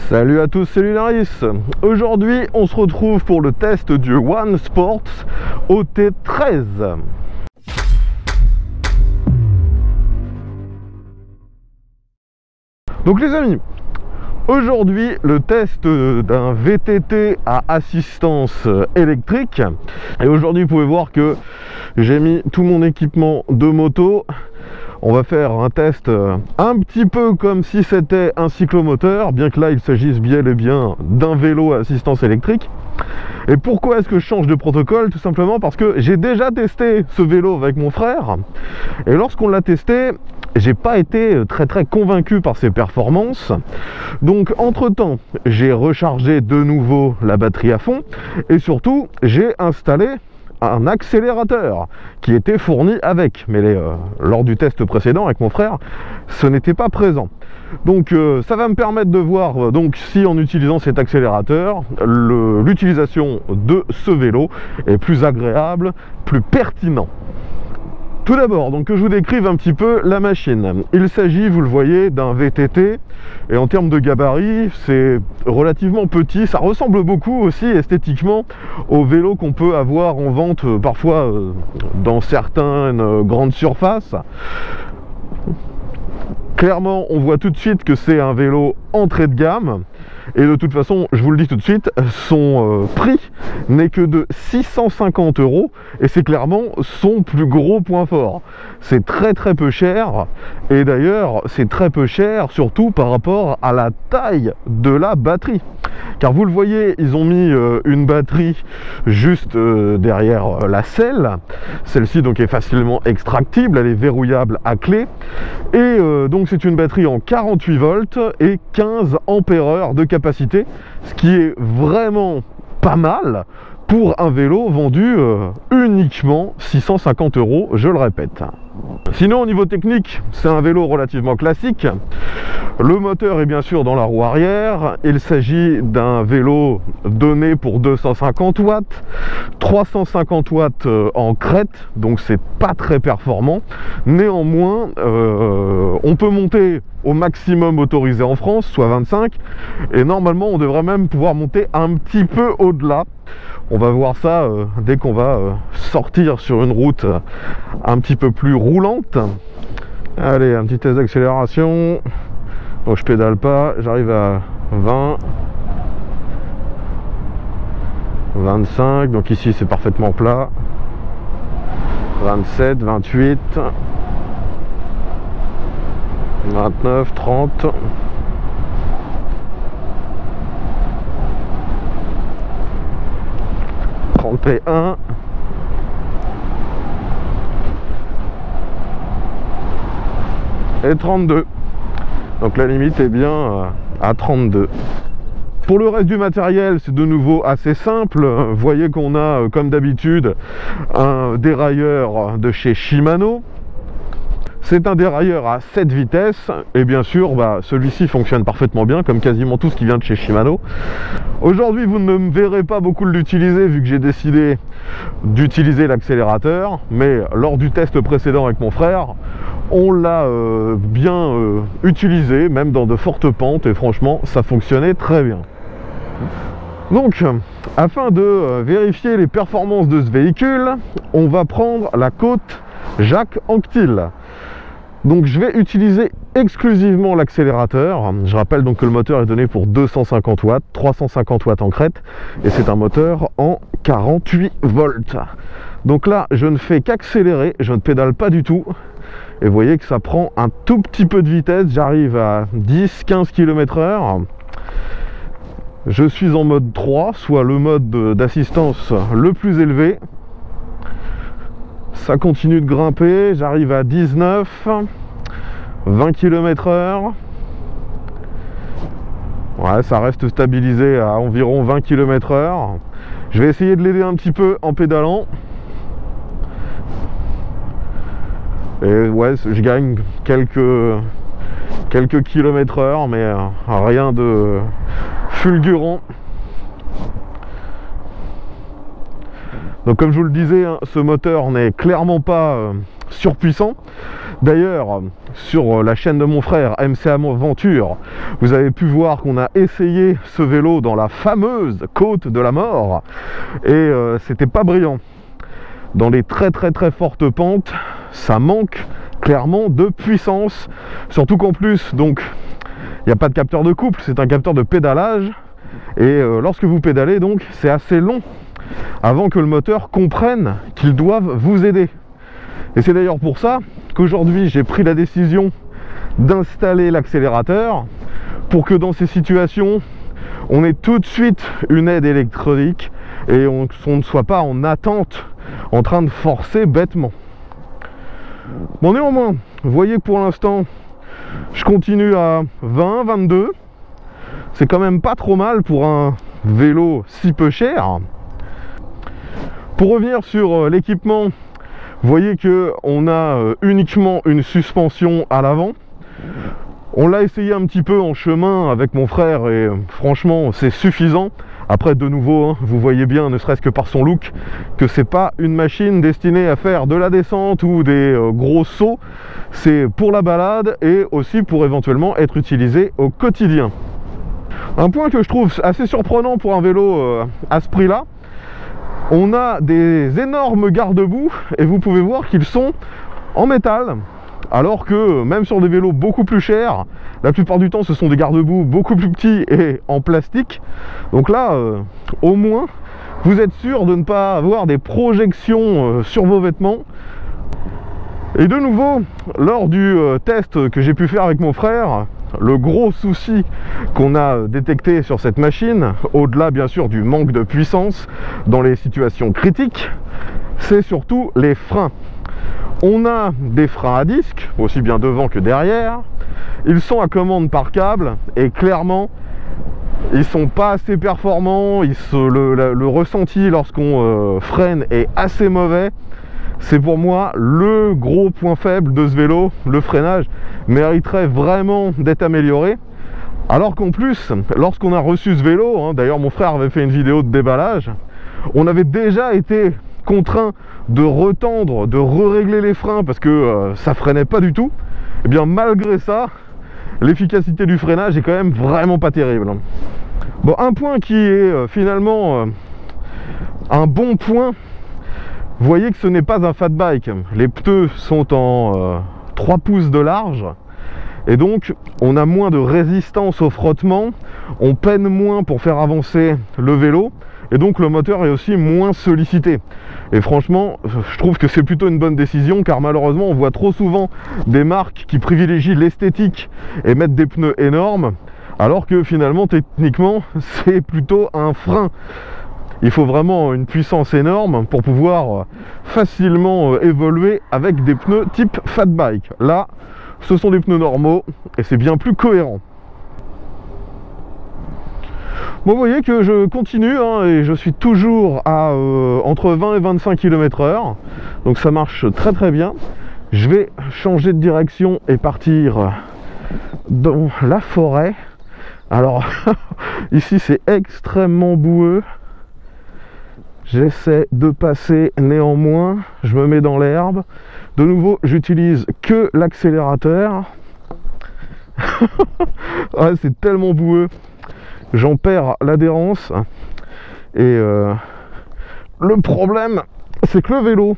Salut à tous, c'est Lunaris. Aujourd'hui, on se retrouve pour le test du One Sports OT13. Donc les amis, aujourd'hui le test d'un VTT à assistance électrique. Et aujourd'hui, vous pouvez voir que j'ai mis tout mon équipement de moto. On va faire un test un petit peu comme si c'était un cyclomoteur, bien que là il s'agisse bien et bien d'un vélo à assistance électrique. Et pourquoi est-ce que je change de protocole? Tout simplement parce que j'ai déjà testé ce vélo avec mon frère, et lorsqu'on l'a testé, j'ai pas été très convaincu par ses performances. Donc entre temps, j'ai rechargé de nouveau la batterie à fond, et surtout j'ai installé un accélérateur qui était fourni avec, mais lors du test précédent avec mon frère, ce n'était pas présent. Donc ça va me permettre de voir donc si en utilisant cet accélérateur, l'utilisation de ce vélo est plus agréable, plus pertinent. Tout d'abord, donc que je vous décrive un petit peu la machine. Il s'agit, vous le voyez, d'un VTT, et en termes de gabarit, c'est relativement petit. Ça ressemble beaucoup aussi esthétiquement au vélo qu'on peut avoir en vente parfois dans certaines grandes surfaces. Clairement, on voit tout de suite que c'est un vélo entrée de gamme. Et de toute façon, je vous le dis tout de suite, son prix n'est que de 650 €, et c'est clairement son plus gros point fort. C'est très peu cher, et d'ailleurs c'est très peu cher surtout par rapport à la taille de la batterie. Car vous le voyez, ils ont mis une batterie juste derrière la selle. Celle-ci donc est facilement extractible, elle est verrouillable à clé, et donc c'est une batterie en 48 volts et 15 ampères de capacité, ce qui est vraiment pas mal pour un vélo vendu uniquement 650 €, je le répète. Sinon, au niveau technique, c'est un vélo relativement classique. Le moteur est bien sûr dans la roue arrière. Il s'agit d'un vélo donné pour 250 watts, 350 watts en crête, donc c'est pas très performant. Néanmoins, on peut monter au maximum autorisé en France, soit 25, et normalement on devrait même pouvoir monter un petit peu au-delà. On va voir ça dès qu'on va sortir sur une route un petit peu plus roulante. Allez, un petit test d'accélération. Donc je pédale pas, j'arrive à 20, 25, donc ici c'est parfaitement plat. 27, 28, 29, 30. 31, et 32. Donc la limite est bien à 32. Pour le reste du matériel, c'est de nouveau assez simple. Vous voyez qu'on a, comme d'habitude, un dérailleur de chez Shimano. C'est un dérailleur à 7 vitesses, et bien sûr celui-ci fonctionne parfaitement bien, comme quasiment tout ce qui vient de chez Shimano. Aujourd'hui, vous ne me verrez pas beaucoup l'utiliser vu que j'ai décidé d'utiliser l'accélérateur, mais lors du test précédent avec mon frère, on l'a bien utilisé, même dans de fortes pentes, et franchement ça fonctionnait très bien. Donc, afin de vérifier les performances de ce véhicule, on va prendre la côte Jacques Anquetil. Donc je vais utiliser exclusivement l'accélérateur. Je rappelle donc que le moteur est donné pour 250 watts, 350 watts en crête, et c'est un moteur en 48 volts. Donc là, je ne fais qu'accélérer, je ne pédale pas du tout. Et vous voyez que ça prend un tout petit peu de vitesse, j'arrive à 10-15 km/h. Je suis en mode 3, soit le mode d'assistance le plus élevé. Ça continue de grimper, j'arrive à 19, 20 km/h. Ouais, ça reste stabilisé à environ 20 km/h. Je vais essayer de l'aider un petit peu en pédalant. Et ouais, je gagne quelques km/h, mais rien de fulgurant. Donc comme je vous le disais, ce moteur n'est clairement pas surpuissant. D'ailleurs, sur la chaîne de mon frère MC Aventure, vous avez pu voir qu'on a essayé ce vélo dans la fameuse côte de la mort et c'était pas brillant. Dans les très fortes pentes, ça manque clairement de puissance, surtout qu'en plus donc il n'y a pas de capteur de couple, c'est un capteur de pédalage et lorsque vous pédalez donc c'est assez long avant que le moteur comprenne qu'ils doivent vous aider. Et c'est d'ailleurs pour ça qu'aujourd'hui j'ai pris la décision d'installer l'accélérateur pour que dans ces situations on ait tout de suite une aide électronique et on ne soit pas en attente en train de forcer bêtement. Bon, néanmoins, vous voyez que pour l'instant je continue à 20, 22. C'est quand même pas trop mal pour un vélo si peu cher. Pour revenir sur l'équipement, vous voyez que on a uniquement une suspension à l'avant. On l'a essayé un petit peu en chemin avec mon frère et franchement c'est suffisant. Après de nouveau, hein, vous voyez bien, ne serait-ce que par son look, que c'est pas une machine destinée à faire de la descente ou des gros sauts. C'est pour la balade et aussi pour éventuellement être utilisé au quotidien. Un point que je trouve assez surprenant pour un vélo à ce prix-là, on a des énormes garde-boue et vous pouvez voir qu'ils sont en métal. Alors que même sur des vélos beaucoup plus chers, la plupart du temps ce sont des garde-boue beaucoup plus petits et en plastique. Donc là, au moins, vous êtes sûr de ne pas avoir des projections sur vos vêtements. Et de nouveau, lors du test que j'ai pu faire avec mon frère, le gros souci qu'on a détecté sur cette machine, au-delà bien sûr du manque de puissance dans les situations critiques, c'est surtout les freins. On a des freins à disque, aussi bien devant que derrière. Ils sont à commande par câble et clairement, ils sont pas assez performants. Le ressenti lorsqu'on freine est assez mauvais. C'est pour moi le gros point faible de ce vélo. Le freinage mériterait vraiment d'être amélioré. Alors qu'en plus, lorsqu'on a reçu ce vélo, hein, d'ailleurs mon frère avait fait une vidéo de déballage, on avait déjà été contraint de retendre, de régler les freins parce que ça freinait pas du tout. Et bien malgré ça, l'efficacité du freinage est quand même vraiment pas terrible. Bon, un point qui est finalement un bon point, vous voyez que ce n'est pas un fat bike. Les pneus sont en 3 pouces de large et donc on a moins de résistance au frottement, on peine moins pour faire avancer le vélo et donc le moteur est aussi moins sollicité. Et franchement, je trouve que c'est plutôt une bonne décision car malheureusement on voit trop souvent des marques qui privilégient l'esthétique et mettent des pneus énormes alors que finalement techniquement c'est plutôt un frein. Il faut vraiment une puissance énorme pour pouvoir facilement évoluer avec des pneus type fat bike. Là, ce sont des pneus normaux et c'est bien plus cohérent. Bon, vous voyez que je continue hein, et je suis toujours à entre 20 et 25 km/h. Donc ça marche très bien. Je vais changer de direction et partir dans la forêt. Alors, ici c'est extrêmement boueux. J'essaie de passer néanmoins. Je me mets dans l'herbe. De nouveau, j'utilise que l'accélérateur. Ouais, c'est tellement boueux. J'en perds l'adhérence et le problème c'est que le vélo,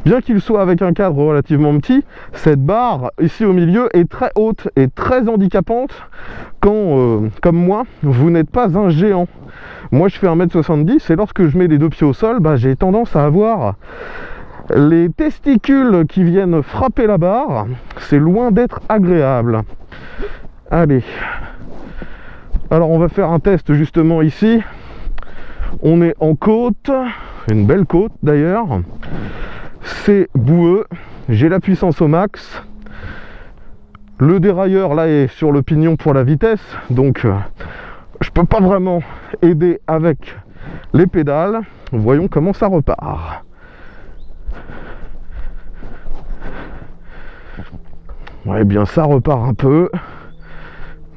bien qu'il soit avec un cadre relativement petit, cette barre ici au milieu est très haute et très handicapante quand, comme moi, vous n'êtes pas un géant. Moi je fais 1m70 et lorsque je mets les deux pieds au sol, bah, j'ai tendance à avoir les testicules qui viennent frapper la barre. C'est loin d'être agréable. Allez. Alors on va faire un test justement ici. On est en côte, une belle côte d'ailleurs. C'est boueux, j'ai la puissance au max. Le dérailleur là est sur le pignon pour la vitesse, donc je peux pas vraiment aider avec les pédales. Voyons comment ça repart. Ouais, bien ça repart un peu.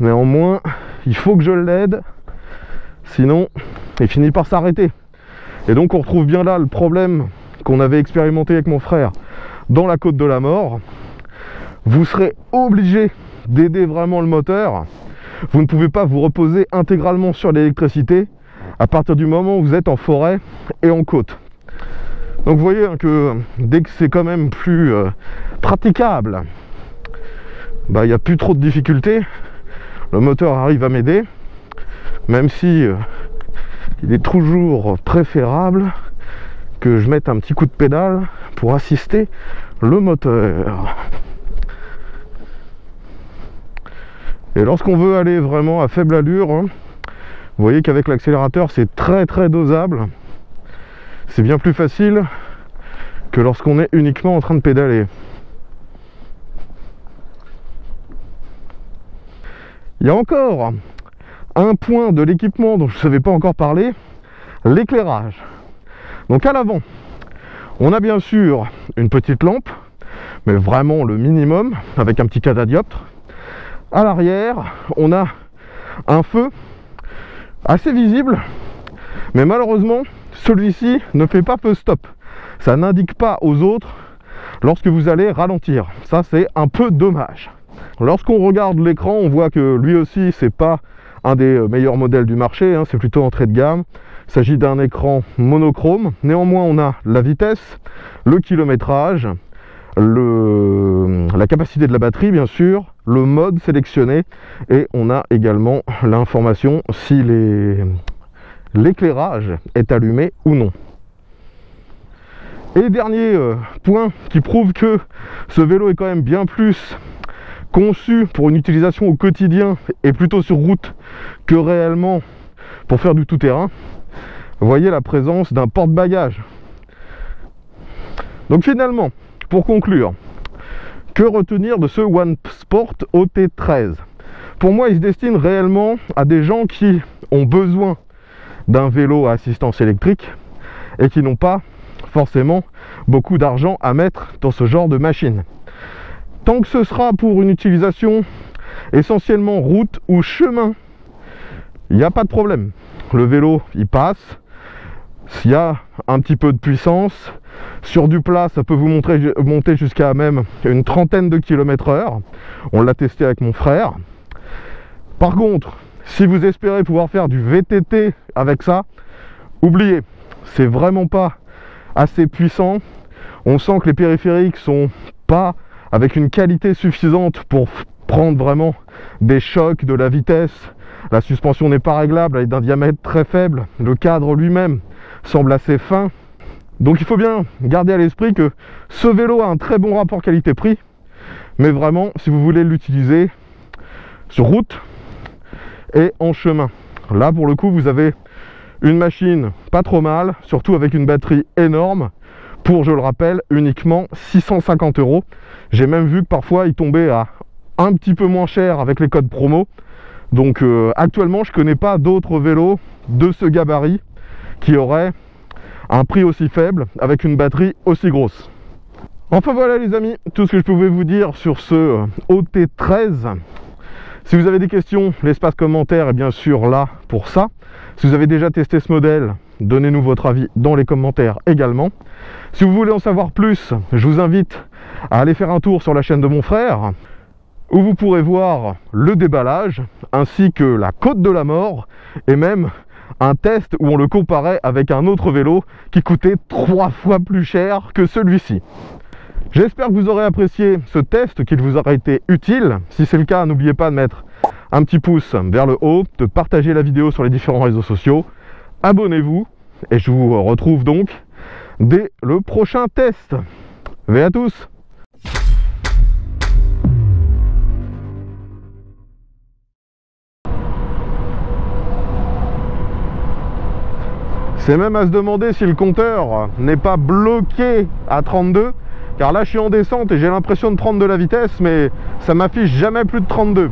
Néanmoins, il faut que je l'aide, sinon il finit par s'arrêter. Et donc on retrouve bien là le problème qu'on avait expérimenté avec mon frère dans la côte de la mort. vous serez obligé d'aider vraiment le moteur. Vous ne pouvez pas vous reposer intégralement sur l'électricité à partir du moment où vous êtes en forêt et en côte. Donc vous voyez hein, que dès que c'est quand même plus praticable, il n'y a plus trop de difficultés. Le moteur arrive à m'aider, même si il est toujours préférable que je mette un petit coup de pédale pour assister le moteur. Et lorsqu'on veut aller vraiment à faible allure, vous voyez qu'avec l'accélérateur c'est très dosable. C'est bien plus facile que lorsqu'on est uniquement en train de pédaler. Il y a encore un point de l'équipement dont je ne savais pas encore parler, l'éclairage. Donc à l'avant, on a bien sûr une petite lampe, mais vraiment le minimum, avec un petit catadioptre. À l'arrière, on a un feu assez visible, mais malheureusement, celui-ci ne fait pas feu stop. Ça n'indique pas aux autres lorsque vous allez ralentir. Ça, c'est un peu dommage. Lorsqu'on regarde l'écran, on voit que lui aussi, c'est pas un des meilleurs modèles du marché, hein, c'est plutôt entrée de gamme. Il s'agit d'un écran monochrome. Néanmoins, on a la vitesse, le kilométrage, la capacité de la batterie, bien sûr, le mode sélectionné, et on a également l'information si l'éclairage est allumé ou non. Et dernier point qui prouve que ce vélo est quand même bien plus conçu pour une utilisation au quotidien et plutôt sur route que réellement pour faire du tout-terrain. Vous voyez la présence d'un porte-bagages. Donc finalement, pour conclure, que retenir de ce OneSport OT13? Pour moi, il se destine réellement à des gens qui ont besoin d'un vélo à assistance électrique et qui n'ont pas forcément beaucoup d'argent à mettre dans ce genre de machine. Tant que ce sera pour une utilisation essentiellement route ou chemin, il n'y a pas de problème. Le vélo, il passe. S'il y a un petit peu de puissance, sur du plat, ça peut vous monter jusqu'à même une trentaine de km/h. On l'a testé avec mon frère. Par contre, si vous espérez pouvoir faire du VTT avec ça, oubliez, c'est vraiment pas assez puissant. On sent que les périphériques sont pas avec une qualité suffisante pour prendre vraiment des chocs, de la vitesse. La suspension n'est pas réglable, elle est d'un diamètre très faible. Le cadre lui-même semble assez fin. Donc il faut bien garder à l'esprit que ce vélo a un très bon rapport qualité-prix, mais vraiment si vous voulez l'utiliser sur route et en chemin. Là pour le coup vous avez une machine pas trop mal, surtout avec une batterie énorme pour, je le rappelle, uniquement 650 €. J'ai même vu que parfois il tombait à un petit peu moins cher avec les codes promo. Donc actuellement je connais pas d'autres vélos de ce gabarit qui auraient un prix aussi faible avec une batterie aussi grosse. Enfin voilà les amis, tout ce que je pouvais vous dire sur ce OT13. Si vous avez des questions, l'espace commentaire est bien sûr là pour ça. Si vous avez déjà testé ce modèle, donnez-nous votre avis dans les commentaires également. Si vous voulez en savoir plus, je vous invite à aller faire un tour sur la chaîne de mon frère, où vous pourrez voir le déballage, ainsi que la côte de la mort, et même un test où on le comparait avec un autre vélo qui coûtait 3 fois plus cher que celui-ci. J'espère que vous aurez apprécié ce test, qu'il vous aura été utile. Si c'est le cas, n'oubliez pas de mettre un petit pouce vers le haut, de partager la vidéo sur les différents réseaux sociaux. Abonnez-vous et je vous retrouve donc dès le prochain test. Ve à tous! C'est même à se demander si le compteur n'est pas bloqué à 32, car là je suis en descente et j'ai l'impression de prendre de la vitesse, mais ça m'affiche jamais plus de 32.